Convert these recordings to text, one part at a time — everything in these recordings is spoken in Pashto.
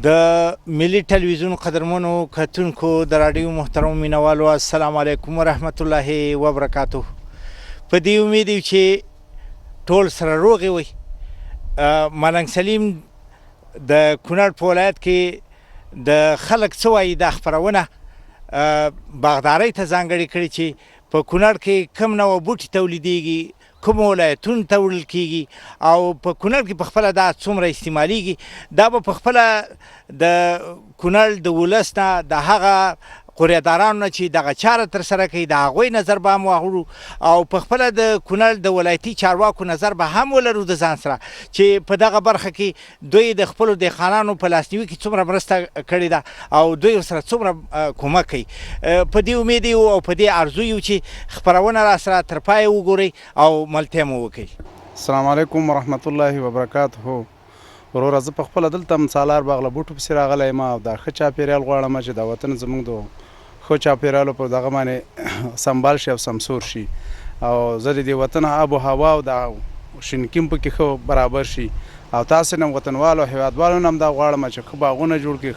د ملي ټلویزیون قدرمنو کتونکو د راډیو محترم مینوالو السلام علیکم ورحمت الله وبرکاته. په دې امید یو چې ټول سره روغ وي. ملنګ سلیم د کونړ په ولایت کې د خلک څه وایي دا خپرونه باغدارۍ ته ځانګړې کړې چې په کونړ کې کوم نوع بوټي تولیدېږي، کوم ولایتونو ته وړل کېږي او په کونړ کې په خپله دا څومره استعمالیږي. دا به په خپله د کونړ د ولس نه د هغه قریهدارانو نه چې دغه چاره ترسره کوي د هغوی نظر به هم واخلو او په خپله د کونړ د ولایتي چارواکو نظر به هم ولرو د ځان سره چې په دغه برخه کې دوی د خپلو دهقانانو په لاسنیوي کې څومره مرسته کړې ده او دوی ورسره څومره کومک کوي. په دې امید یو او په دې آرزو یو چې خپرونه را سره تر پایه وګورئ او ملتیا مو وکړئ. السلام علیکم ورحمت الله وبرکاته. وروره زه په خپله دلته سالار باغ له بوټو پسې راغلی یم او دا ښه چاپېریال غواړم چې دا وطن زموږ د ښو چاپېریالو په دغه باندې سمبال شي او سمسور شي او زه د دې وطن آب و هوا او دا شینکیم پکې ښه برابر شي او تاسې نه وطنوالو او هېوادوالو نه هم دا غواړم چې ښه باغونه جوړ کړي،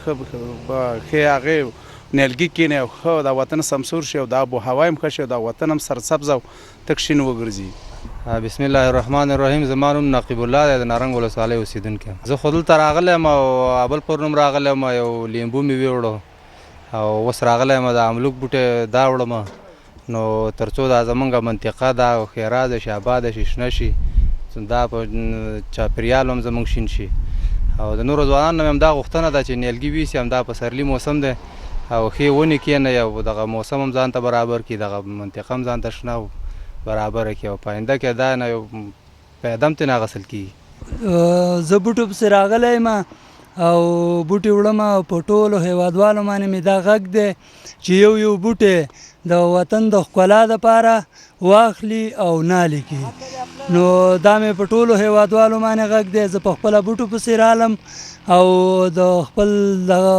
ښې هغې نیالګي کښېني او ښه دا وطن سمسور شي او دا آب و هوا هم ښه شي او دا وطن هم سرسبز او تک شین وګرځي. بسم الله الرحمن الرحیم. زما نوم نقیب الله دی، د نارنګ ولسوالۍ اوسېدونکی یم. زه خو دلته راغلی یم او بل پر نوم راغلی یم، یو لیمبو مې ویوړو او اوس راغلی یم د املوک بوټی دا وړم نو تر څو دا زمونږ منطقه دا ښېرازه شي، آباده شي، شنه شي، دا په چاپېریال هم زمونږ شین شي او د نورو ځوانانو نه مې هم دا غوښتنه ده چې نیالګي ویسي، همدا پسرلي موسم دی او ښې ونې کښېنوي او دغه موسم هم ځان ته برابر کړي، دغه منطقه هم ځان ته شنه برابره کړي او په آینده کې دا نه یو پیدا هم ترې نه اخیستل کېږي. زه بوټو پسې راغلی یم او بوټي وړم او په ټولو هېوادوالو باندې مې دا غږ دی چې یو یو بوټی د وطن د ښکلا دپاره واخلي او نالي کړي. نو دا مې په ټولو هېوادوالو باندې غږ دی. زه په خپله بوټو پسې رالم او د خپل دغه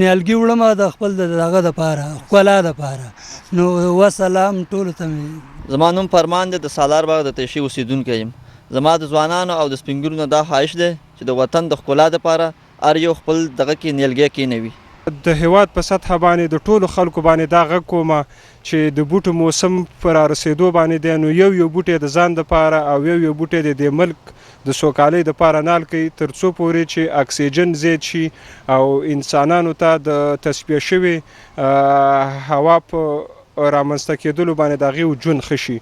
نیالګي وړم د خپل دغه دپاره ښکلا دپاره. نو وسلام ټولو ته مې. زما نوم فرمان دی، د سالار باغ د تیشي اوسېدونکی یم. زما د ځوانانو او د سپین ږیرو نه دا خواهش دی چې د وطن د ښکلا دپاره هر یو خپل دغه کې نیالګی کښېنوي. د هېواد په سطحه باندې د ټولو خلکو باندې دا غږ کومه چې د بوټو موسم په رارسېدو باندې دی نو یو یو بوټی د ځان دپاره او یو یو بوټی د دې ملک د سوکالۍ دپاره نال کوي تر څو پورې چې اکسیجن زیات شي او انسانانو ته د تصفیه شوې هوا په رامنځته کېدلو باندې د هغې ژوند ښه شي.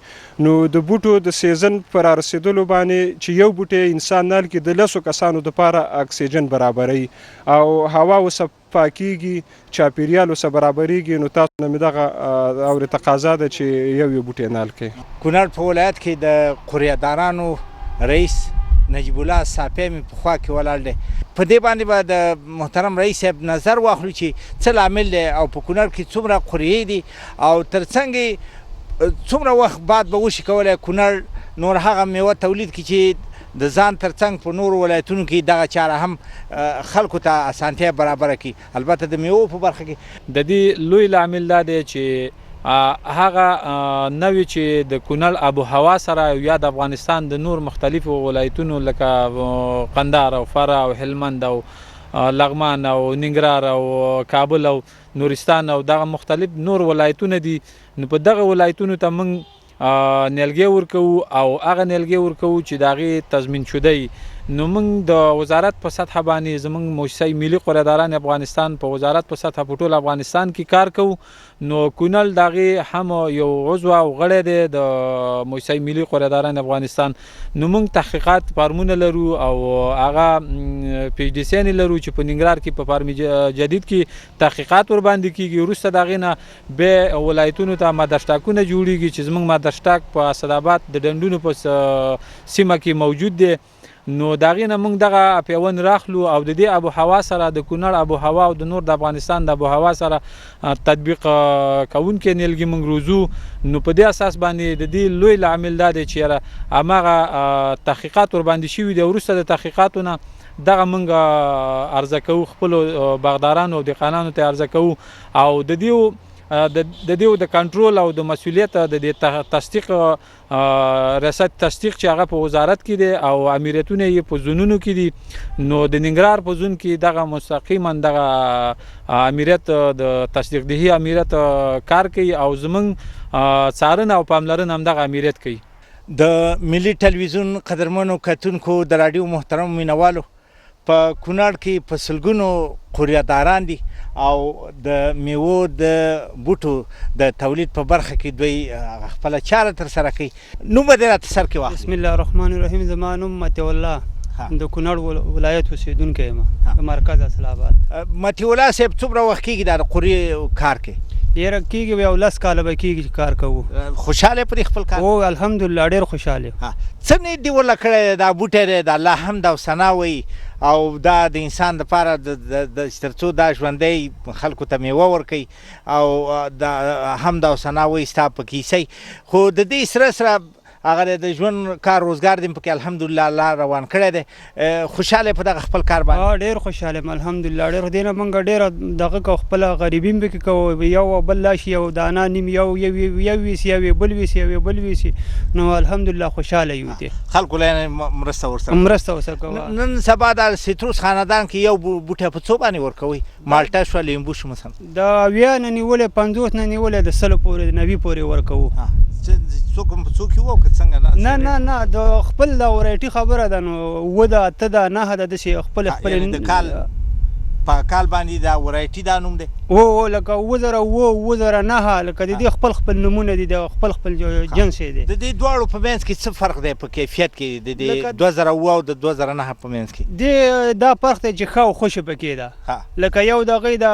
نو د بوټو د سیزن په رارسېدلو باندې چې یو بوټی انسان نال کړي د لسو کسانو دپاره اکسیجن برابروي او هوا ورسه پاکېږي، چاپېریال ورسه برابرېږي. نو تاسو نه مې دغه اورې تقاضا ده چې یو یو بوټی نال کړي. کونړ په ولایت کې د قریهدارانو رئیس نجیب الله صافی مې په خوا کې ولاړ دی. په دې باندې به د محترم رئیس صاحب نظر واخلو چې څه لامل دی او په کونړ کې څومره قریې دي او تر څنګ څومره وخت بعد به وشي کولی کونړ نور هغه میوه تولید کړي چې د ځان تر څنګ په نورو ولایتونو کې دغه چاره هم خلکو ته اسانتیا برابره کړي. البته د میوو په برخه کې د دې لوی لامل دا دی چې هغه نوې چې د کونړ آب و هوا سره یا د افغانستان د نور مختلفو ولایتونو لکه قندهار او فرا او هلمند او لغمان او ننګرهار او کابل او نورستان او دغه مختلف نور ولایتونه دي. نو په دغه ولایتونو ته موږ نیالګي ورکوو او هغه نیالګي ورکوو چې د هغې تضمین شده. نو موږ د وزارت په سطحه باندې زموږ موسسه ملي قریهداران افغانستان په وزارت په سطحه په ټول افغانستان کې کار کوو. نو کونړ د هغې هم یو عضو او غړی دی د موسسه ملي قریهداران افغانستان. نو موږ تحقیقات فارمونه لرو او هغه پی ایچ ډي سیانې لرو چې په ننګرهار کې په فارم جدید کې تحقیقات ورباندې کېږي. وروسته د هغې نه بیا ولایتونو ته مادرشتاکونه جوړېږي چې زموږ مادرشتاک په اسداباد د ډنډونو په سیمه کې موجود دی. نو د هغې نه موږ دغه پیوند راخلو او د دې آب و هوا سره د کونړ آب و هوا او د نور د افغانستان د آب و هوا سره تطبیق کوونکي نیالګي موږ روزو. نو په دې اساس باندې د دې لوی لامل دا دی چې هماغه تحقیقات ورباندې شوي دي. وروسته د تحقیقاتو نه دغه موږ عرضه کوو، خپلو باغدارانو او دهقانانو ته عرضه کوو او د دې د دې د کنټرول او د مسولیت د دې تصدیق ریاست تصدیق چې هغه په وزارت کې دی او امریتونه یې په زونونو کې دي نو د ننګرهار په زون کې دغه مستقیما دغه امریت د تصدیق دهي امریت کار کوي او زمونږ څارنه او پاملرنه هم دغه امریت کوي. د ملي ټلویزیون قدرمنو کتونکو د راډیو محترم مینوالو په کونړ کې په سلګونو قوریاداران دي او د میوو د بوټو د تولید په برخه کې دوی خپله چاره ترسره کوي. نوم به دې راته سر کې واخلي. بسم الله الرحمن الرحیم. زما نوم مطیع الله د کونړ ولایت اوسېدونکی یم، د مرکز اصل آباد. مطیع الله صاحب څومره وخت کېږي دا د قورې کار کې؟ ډېره کېږي، یو 10 کاله به کېږي چې کار کوو. خوشحاله پرې خپل کار؟ او الحمدلله ډېر خوشحاله. څه نیت دې ورله کړی دا بوټی دی د الله حمد او ثنا وایي او دا د انسان دپاره د تر څو دا ژوندی خلکو ته میوه ورکوي او د حمد او ثنا وایي ستا په کیسۍ، خو د دې سره سره هغه د ژوند کار روزګار دې پکې الحمدلله الله روان کړی دی. خوشحاله په دغه خپل کار باندې؟ ډېر خوشحاله یم الحمدلله. ډېر دې نه موږ ډېره دغه کوو، خپله غریبي هم پکې کوو، یو بل لاشي یو دانه نیم یو ویسي یو بل ویسي یو بل ویسي، نو الحمدلله خوشحاله یو. دې خلکو له مرسته ورسره کوو. نن سبا د سیتروس خاندان کې یو بوټی په څو باندې ورکوئ؟ مالټه شوه، لیمبو شو مثلا؟ د 80 نه نیولې 50 نه نیولې د 100 پورې 90 پورې ورکوو. څوک کې وو که څنګه؟ نه د خپل د ورایټي خبره ده، نو 7 ده 8 ده 9 ده داسې خپل د کال په کال باندې دا ورایټي دا نوم دی؟ او لکه 2009 لکه د دې خپل نمونه دي، د خپل جنس دی. د دې دواړو په منځ کې څه فرق دی په کیفیت کې د دې 2009 او د 2009 په منځ کې؟ دا فرق دی چې ښه او خوشې پکې ده. لکه یو د هغې د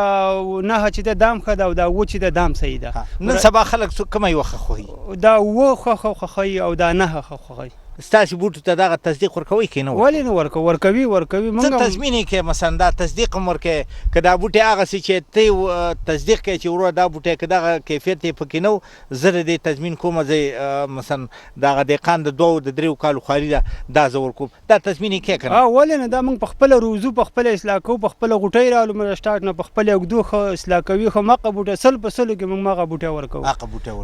9 چې د دام ښه ده او دا 7 چې د دام صحیح ده. نن سبا خلک کومه یوه ښه خوښوي؟ دا 7 ښه خوښوي او دا 9 ښه خوښوي. ستاسې بوټو ته دغه تصدیق ورکوئ که نه؟ ولې نه ورکوي څه تضمین یې کوې مثلا دا تصدیق هم ورکوې که دا بوټی هغسې چې ته تصدیق کوې چې وروره دا بوټی که دغه کیفیت یې پکې نه و زه د دې تضمین کومه زه مثلا دغه دهقان د 2 د 3 کالو خواري ده دا زه ورکوم، دا تضمین یې کوې که نه؟ ولې نه، دا موږ په خپله روزو، په خپله اصلاح کوو، په خپله غوټۍ راولو موږ سټارټ نه، په خپله اږدو ښه اصلاح کوي. خو مغه بوټی 100 په 100 کې موږ مغه بوټی ورکوو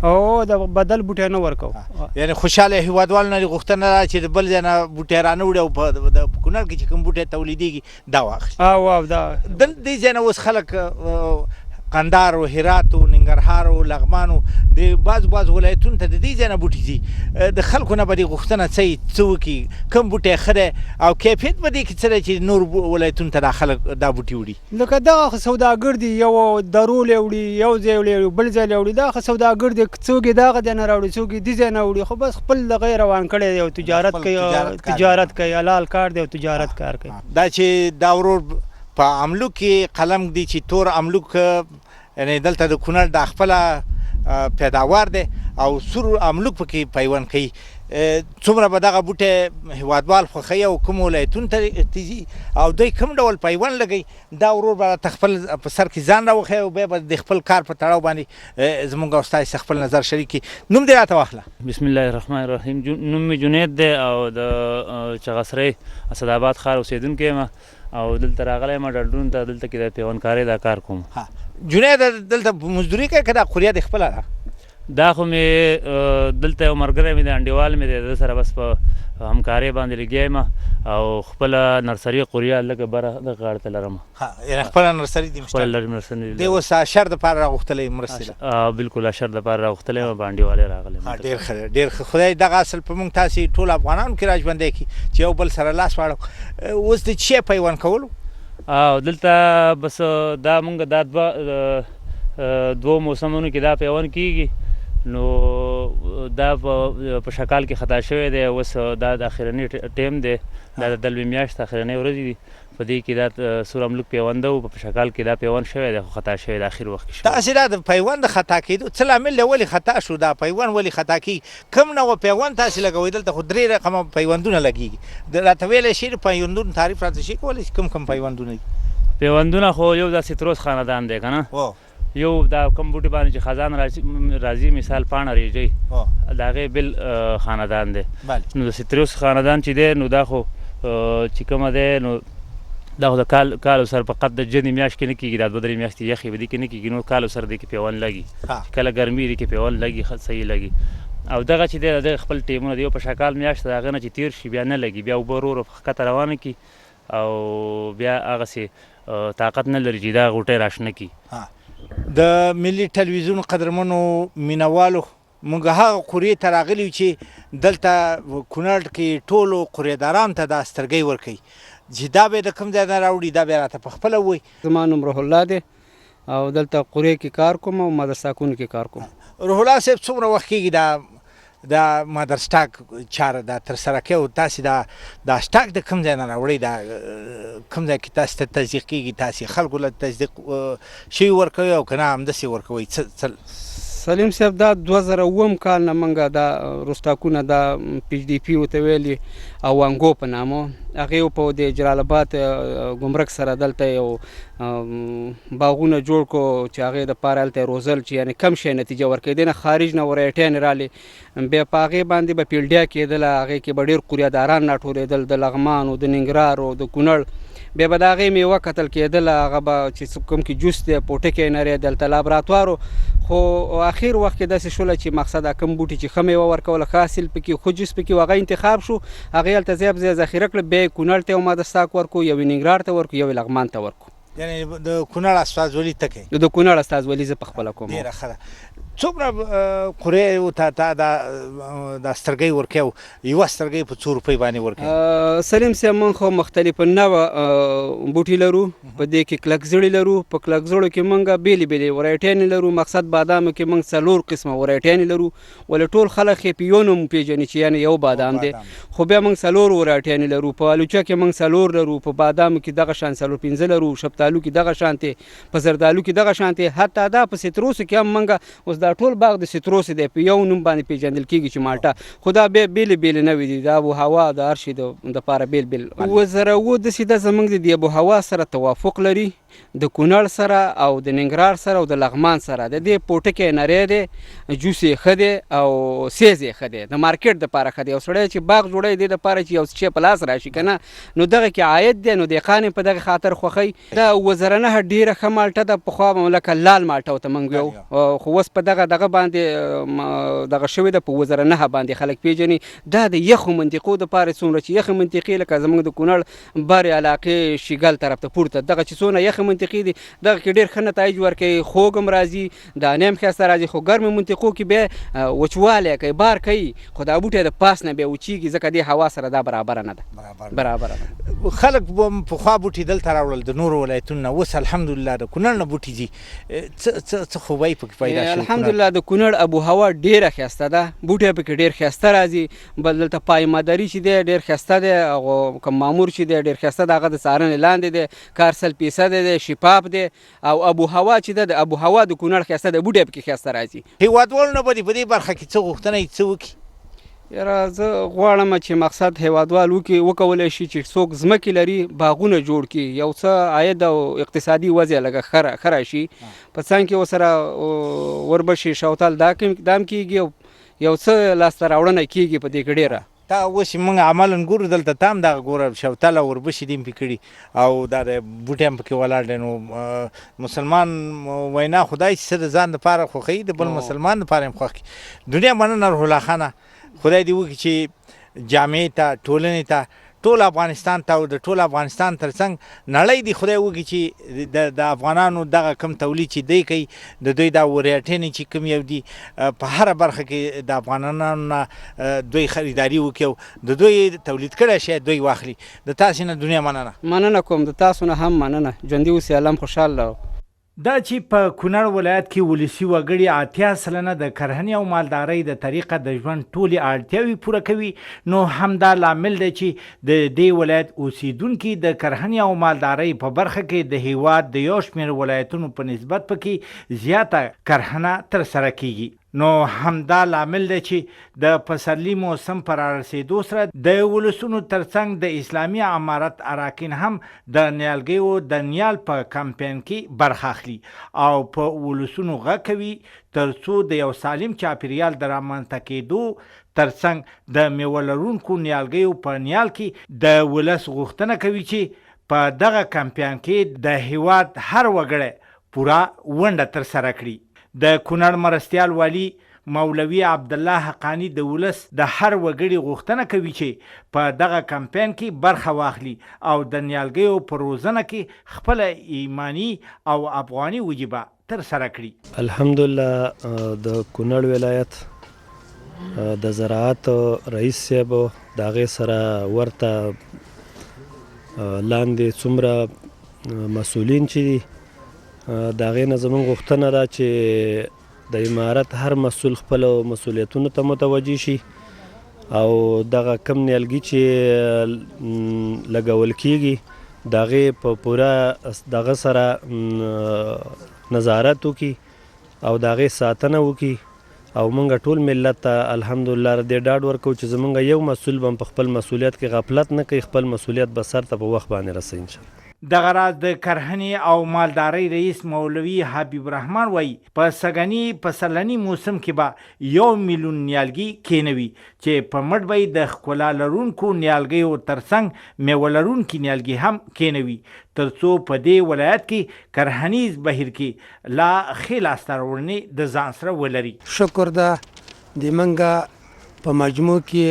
او د بدل بوټی نه ورکوو. یعنې خوشحاله هېوادوالو نه دې غوښتنه ده چې د بل ځای نه بوټی رانه وړي او په کونړ کې چې کوم بوټی تولیدېږي دا واخلي. د دې ځای نه اوس خلک قندهار او هرات او ننګرهار او لغمان او د بعض ولایتونو ته د دې ځای نه بوټي ځي، د خلکو نه به دې غوښتنه څه وکړي کوم بوټی ښه دی او کیفیت به دې کې څه دی چې نور ولایتونو ته دا خلک دا بوټي وړي؟ لکه دغه سوداګر دي، یو درول یې وړي، یو ځای وړي بل ځای وړي، دغه سوداګر دي، څوک یې دغه ځای نه راوړي څوک یې دې ځای نه وړي، خو بس خپل دغه یې روان کړی دی او تجارت کوي حلال کار دی او تجارت کار کوي. دا چې دا ورور په املوک کې قلم دی چې تور املوک یعنی دلته د کونړ د خپله پیداوار دی او سور املوک پکې پیوند کوي. څومره به دغه بوټی هېوادوال خوښوي او کوم ولایتونو ته ځي او دوی کوم ډول پیوند لګوي دا ورور به راته خپل په سر کې ځان راوښیي او بیا به د خپل کار په تړاو باندې زموږ او ستاسې خپل نظر شریک کړي. نوم دې راته واخله. بسم الله الرحمن الرحیم. نوم مې جنید دی او د چغسرۍ اسداباد ښار اوسېدونکی یم او دلته راغلی یم ډلډون ته، دلته کې د پیوندکارۍ دا کار کوم. جنید دلته مزدوري کوې که دا قوریه دې خپله ده؟ دا خو مې دلته یو ملګری مې دی انډیوال مې دی، د سره بس په همکارۍ باندې لګیا یم او خپله نرسري قوریه لږه بره دغه غاړه ته لرم. یعنې خپله نرسري دې خپله نرسري دی اوس اشر دپاره راغوښتلی مرستې له؟ بلکل اشر دپاره راغوښتلی یم، په انډیوالۍ راغلی یم. ډېر ښه دی، ډېر ښه. خدای دغه اصل په موږ تاسې ټول افغانانو کې را ژوندی کړي چې یو بل سره لاس واړو. اوس د څه پیوند کولو؟ دلته بس دا مونږ دا دوه موسمونو کې دا پیوند کېږي، نو دا په شکال کې خطا شوی دی. اوس دا د اخرني ټیم دی، دا د دلوي میاشت اخرنۍ ورځې دي، په دې کې دا سور املوک پیونده و، په شکال کې دا پیوند شوی دی خو خطا شوی د اخر وخت کې شوی. تاسې دا د پیوند خطا کېدو څه لامل دی؟ ولې خطا شو دا پیوند؟ ولې خطا کېږي؟ کوم نوع پیوند تاسې لګوئ؟ دلته خو 3 رقمه پیوندونه لګېږي، راته ویلی شي د پیوندونو تعریف راته شي کولی کوم پیوندونه دي؟ پیوندونه خو یو دا سیتروس خاندان دی که نه، یو دا کوم بوټي باندې چې خزان راځي مثال پاڼه ریږي د هغې بل خاندان دی. نو د سیتروس خاندان چې دی نو دا خو چې کومه دی نو دا خو د کالو سره فقط د ژمي میاشت کې نه کېږي، دا 2-3 میاشتې یخې به دې کې نه کېږي، نو کالو سره دې کې پیوند لګي، کله ګرمي دې کې پیوند لګي، صحیح لګي. او دغه چې دی د خپل ټیمونه د یو په شکال میاشت د هغه نه چې تېر شي بیا نه لګي، بیا اوبه ورو ورو ښکته روانه کړي او بیا هغسې طاقت نه لري چې دا غوټۍ راشنه کړي. د ملي ټلویزیون قدرمنو مینوالو موږ هغه قوریې ته راغلي چې دلته کونړ کې ټولو قوریدارانو ته دا سترګۍ ورکوي چې دا به د کوم ځای نه راوړي، دا به راته پخپله ووایي. زما نوم روح الله دی او دلته قوریې کې کار کوم او مدرساکون کې کار کوم. روح الله صاحب څومره وخت کېږي دا مادرسټاک چاره دا ترسره کوي او تاسې دا سټاک د کوم ځای نه راوړئ، دا کوم ځای کې تاسې ته تصدیق کېږي، تاسې خلکو له تصدیق شوي ورکوئ او که نه همداسې ورکوئ؟ سلیم صاحب دا 2009 کال نه موږ دا روسټاکونه دا پی ډي پي ورته ویلي او وانګو په نامه هغې په د جلال آباد ګمرک سره دلته یو باغونه جوړ کړو چې هغې دپاره هلته یې روزل چې یعنې کم شی نتیجه ورکوي، دې نه خارج نه ورایټیانې رالې، بیا په هغې باندې به پیلډیا کېدله، هغې کې به ډېر قوریاداران راټولېدل د لغمان او د ننګرهار او د کونړ، بیا به د هغې میوه کتل کېدله، هغه به چې کوم کې جوس دی پوټکی نری دلته لابراتوارو، خو اخر وخت کې داسې شوله چې مقصد کوم بوټي چې ښه میوه ورکوله ښه حاصل پکې ښه جوس پکې هغه انتخاب شو، هغې هلته ځای په ځای ذخیره کړه، بیا یې کونړ ته یو ماده ساک ورکړو، یو یې ننګرهار ته ورکړو، یو یې لغمان ته ورکړو. یعنې د کونړ استازولي ته کوي؟ د کونړ استازولي زه پخپله کوم. ډېره ښه ده. څومره قوریو ته دا سترګۍ ورکوي او یوه سترګۍ په څو روپۍ باندې ورکوي؟ سلیم صاحب موږ خو مختلف نوع بوټي لرو، په دې کې کلک زړي لرو، په کلک زړو کې موږ بیلې بیلې ورایټیانې لرو، مقصد بادامو کې موږ 4 قسمه ورایټیانې لرو، ولې ټول خلک یې په یو نوم پېژني چې یعنې یو بادام دی، خو بیا موږ 4 ورایټیانې لرو، په الوچه کې موږ 4 لرو، په بادامو کې دغه شان 4-5 لرو، شفتالو کې دغه شانتې، په زردالو کې دغه شانتې، حتی دا په سیتروسو کې هم موږ اوس دا ټول باغ د سیتروس دی په یو نوم باندې پیژندل کېږي چې مالټه، خو دا بیلې بیلې نوې دي، د آب و هوا د هر شي دپاره بیل بیل. 2009 داسې ده زموږ د آب و هوا سره توافق لري، د کونړ سره او د ننګرهار سره او د لغمان سره، د دې پوټکی نری دی، جوس یې ښه دی او سیز یې ښه دی، د مارکیټ دپاره ښه دی. یو سړی چې باغ جوړوي دې دپاره چې یو شی په لاس راشي که نه، نو دغه کې عاید دی، نو دهقان یې په دغه خاطر خوښوي. دا 2009 ډېره ښه مالټه ده، پخوا لکه لال مالټه ورته موږ ویو، خو اوس په دغه باندې دغه شوې ده، په 2009 باندې خلک پیژني. دا د یخو منطقو دپاره څومره چې یخې منطقې لکه زموږ د کونړ برې علاقې شیګل طرف ته پورته دغه چې څونه یخې منطقې دي، دغه کې ډېر ښه نتایج ورکوي، خوږ هم راځي، دانې هم ښایسته راځي، خو ګرمې منطقو کې بیا وچوالی کوي، بار کوي، خو دا بوټی د پاس نه بیا وچېږي، ځکه دې هوا سره دا برابره نه ده. خلک پخوا بوټي دلته راوړل د نورو ولایتونو نه، اوس الحمدلله د کونړ نه بوټي ځي، څه خوبۍ پکې پیدا شوي؟ الحمدلله د کونړ آب و هوا ډېره ښایسته ده، بوټی پکې ډېر ښایسته راځي، بل دلته پایماداري چې دی ډېر ښایسته دی، او کوم مامور چې دی ډېر ښایسته دی، هغه د څارنې لاندې دی، کار 100% دی، شفاف دی، او آب و هوا چې ده د آب و هوا د کونړ ښایسته دی، بوټی پکې ښایسته راځي. هېوادوالو نه به دې په دې برخه کې څه غوښتنه یې څه وکړي؟ یاره زه غواړم چې مقصد هېوادوال وکولی شي چې څوک ځمکې لري باغونه جوړ کړي، یو څه عاید او اقتصادي وضع لږه ښه راشي، په څنګ کې ورسره وربشي شوتل دا هم کېږي، یو څه لاسته راوړنه کېږي په دې کې ډېره. تا اوس موږ عملاً ګورو دلته تا هم دغه ګوره شوتل او وربشي دې هم پې کړي او دا د بوټي هم پکې ولاړ دی، نو مسلمان وینا خدای چې څه د ځان دپاره خوښوي د بل مسلمان دپاره هم خوښ کړي. دنیا مننه روح الله خانه، خدای دې وکړي چې جامعې ته، ټولنې ته، ټول افغانستان ته او د ټول افغانستان ترڅنګ نړۍ دې خدای وکړي چې د افغانانو دغه کم تولید چې دی کوي، د دوی دا ورایټینې چې کوم یو دي په هره برخه کې د افغانانو نه دوی خریداري وکړي او د دوی تولید کړی شی دوی واخلي. د تاسې نه دنیا مننه کوم، د تاسو نه هم مننه، ژوندي اوسئ، الله هم خوشحاله. دا چې په کونړ ولایت کې ولسي وګړي 80% د کرهنې او مالدارۍ د طریقه د ژوند ټولې اړتیاوې پوره کوي، نو همدا لامل دی چې د دې ولایت اوسیدونکي د کرهنې او مالدارۍ په برخه کې د هیواد د یو شمېر ولایتونو په نسبت پکې زیاته کرهنه ترسره کیږي. نو همدا لامل دی چې د پسرلي موسم پر رارسېدو سره د ولسونو ترڅنګ د اسلامي امارت اراکین هم د نیالګیو د نیال په کمپین کې برخه اخلي او په ولسونو غږ کوي ترڅو د یو سالم چاپیریال د رامنځته کېدو ترڅنګ د میوه لرونکو نیالګیو په نیال کې د ولس غوښتنه کوي چې په دغه کمپاین کې د هیواد هر وګړی پوره ونډه ترسره کړي. د کونړ مرستیال والي مولوي عبدالله حقانی د ولس د هر وګړي غوښتنه کوي چې په دغه کمپاین کې برخه واخلي او د نیالګیو په روزنه کې خپله ایمانی او افغاني وجیبه ترسره کړي. الحمدلله د کونړ ولایت د زراعت رئیس صاحب د هغې سره ورته لاندې څومره مسؤلین چې دي د هغې نه زموږ غوښتنه ده چې د امارت هر مسؤل خپلو مسؤلیتونو ته متوجه شي او دغه کم نیالګي چې لګول کیږي د هغې په پوره دغه سره نظارت وکړي او د هغې ساتنه وکړي او موږ ټول ملت ته الحمدلله دې ډاډ ورکوو چې زموږ یو مسؤل به په خپل مسؤلیت کې غفلت نه کوي، خپل مسؤلیت به سر ته په وخت باندې رسوي انشاءالله. دغه راز د کرهنې او مالدارۍ رئیس مولوي حبیب الرحمن وایي په سږني پسرلني موسم کې به 1 میلیون نیالګي کینوي چې په مټ به د ښکلا لرونکو نیالګیو ترڅنګ میوه لرونکي نیالګي هم کینوي تر څو په دې ولایت کې کرهنیز بهیر کې لا ښې لاسته راوړنې د ځان سره ولري. شکر ده د منګه په مجموع کې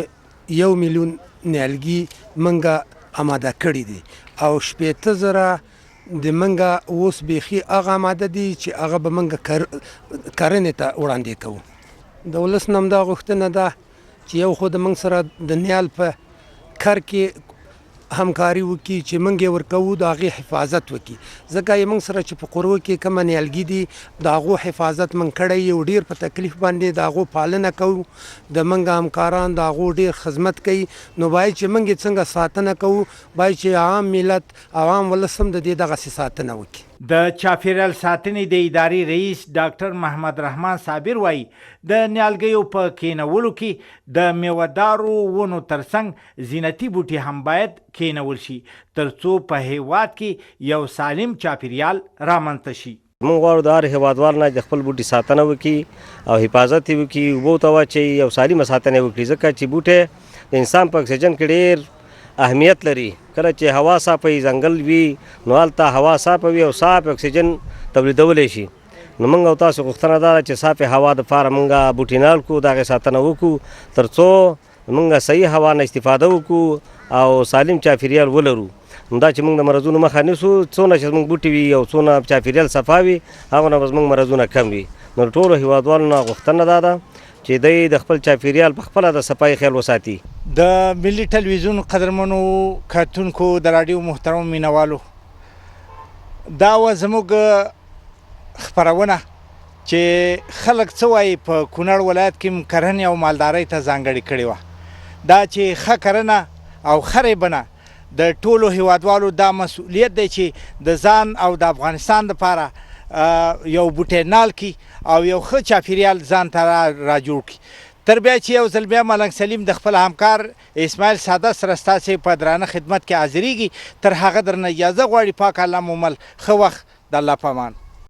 1 میلیون نیالګي منګه آماده کړي دي او 80,000 د منګه اوس بیخي هغه آماده دي چې هغه به منګه کرنې ته وړاندې کوو. د ولس نه همدا غوښتنه ده چې یو خو د منګ سره د نیال په کر کې همکاري وکړي چې موږ یې ورکوو د هغې حفاظت وکړي ځکه یې موږ سره چې په قروه کې کومه نیالګي دي د هغو حفاظت موږ کړی یو ډېر په تکلیف باندې د هغو پالنه کوو د موږ همکاران د هغو ډېر خدمت کوي نو باید چې موږ یې څنګه ساتنه کوو باید چې عام ملت عوام ولس هم د دې دغسې ساتنه وکړي. د چاپیریال ساتنې د ادارې رئیس ډاکټر محمد رحمان صابر وایي د نیالګیو په کینولو کې د میوهدارو ونو ترڅنګ زینتي بوټي هم باید کینول شي تر څو په هیواد کې یو سالم چاپیریال رامنځته شي. موږ غواړو د هر هیوادوال نه د خپل بوټي ساتنه وکړي او حفاظت یې وکړي، اوبو ته واچوي یو سالمه ساتنه وکړي ځکه چې بوټی د انسان په اکسیجن کې ډېر اهمیت لري. کله چې هوا صافه وي ځنګل وي نو هلته هوا صافه وي او صاف اکسیجن تولیدولی شي. نو موږ او تاسو غوښتنه دا ده چې صافې هوا دپاره موږ بوټي نال کړو، د هغې ساتنه وکړو تر څو موږ صحیح هوا نه استفاده وکړو او سالم چاپیریال ولرو. دا چې موږ د مرضونو مخه نیسو څونه چې زموږ بوټي وي او څونه چاپیریال صفا وي هغونه به زموږ مرضونه کم وي. نو ټولو هیوادوالو نه غوښتنه دا ده چې دوی د خپل چاپیریال په خپله د صفایي خیال وساتي. د ملي ټلویزیون قدرمنو کتونکو د راډیو محترم مینوالو دا وه زموږ خپرونه چې خلک څه وایي په کونړ ولایت کې کرنې او مالدارۍ ته ځانګړې کړې وه. دا چې ښه کرنه او ښه ریبنه د ټولو هیوادوالو دا مسؤلیت دی چې د ځان او د افغانستان دپاره یو بوټی نال کی او یو ښه چاپیریال ځان ته را جوړ کړي. تر بیا چې یو ځل بیا ملنګ سلیم د خپل همکار اسماعیل ساده سره ستاسې په درانه خدمت کې حاضریږي. تر هغه درنه اجازه غواړي. پاک الله مو مل. ښه وخت. د الله په امان.